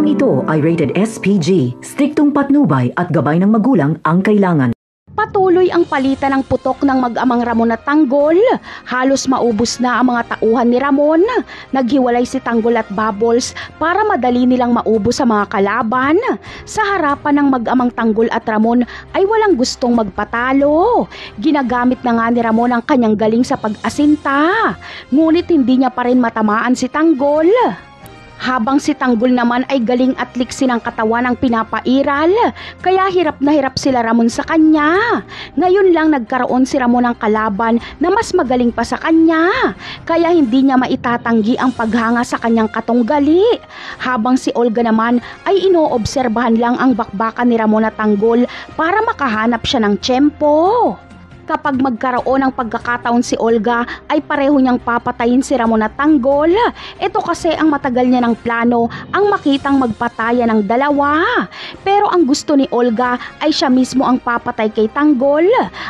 Programang ito ay rated SPG, striktong patnubay at gabay ng magulang ang kailangan. Patuloy ang palitan ng putok ng mag-amang Ramon at Tanggol. Halos maubos na ang mga tauhan ni Ramon. Naghiwalay si Tanggol at Bubbles para madali nilang maubos sa mga kalaban. Sa harapan ng mag-amang Tanggol at Ramon ay walang gustong magpatalo. Ginagamit na nga ni Ramon ang kanyang galing sa pag-asinta. Ngunit hindi niya pa rin matamaan si Tanggol. Habang si Tanggol naman ay galing at liksin ang katawan ng pinapairal, kaya hirap na hirap sila Ramon sa kanya. Ngayon lang nagkaroon si Ramon ng kalaban na mas magaling pa sa kanya, kaya hindi niya maitatanggi ang paghanga sa kanyang katunggali. Habang si Olga naman ay inoobserbahan lang ang bakbakan ni Ramon at Tanggol para makahanap siya ng tiyempo. Kapag magkaroon ng pagkakataon si Olga ay pareho niyang papatayin si Ramon at Tanggol. Ito kasi ang matagal niya ng plano, ang makitang magpataya ng dalawa. Pero ang gusto ni Olga ay siya mismo ang papatay kay Tanggol.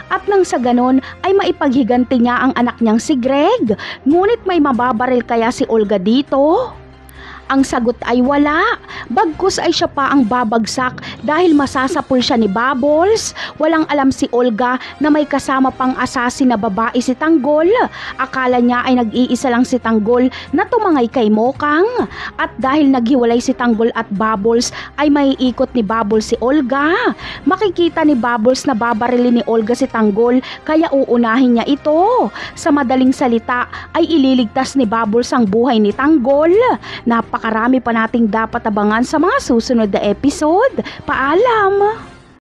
At nang sa ganon ay maipaghiganti niya ang anak niyang si Greg. Ngunit may mababaril kaya si Olga dito? Ang sagot ay wala. Bagkus ay siya pa ang babagsak dahil masasapul siya ni Bubbles. Walang alam si Olga na may kasama pang assassin na babae si Tanggol. Akala niya ay nag-iisa lang si Tanggol na tumangay kay Mokang. At dahil naghiwalay si Tanggol at Bubbles ay maiikot ni Bubbles si Olga. Makikita ni Bubbles na babarilin ni Olga si Tanggol kaya uunahin niya ito. Sa madaling salita ay ililigtas ni Bubbles ang buhay ni Tanggol. Napakarami pa nating dapat abangan sa mga susunod na episode. Paalam!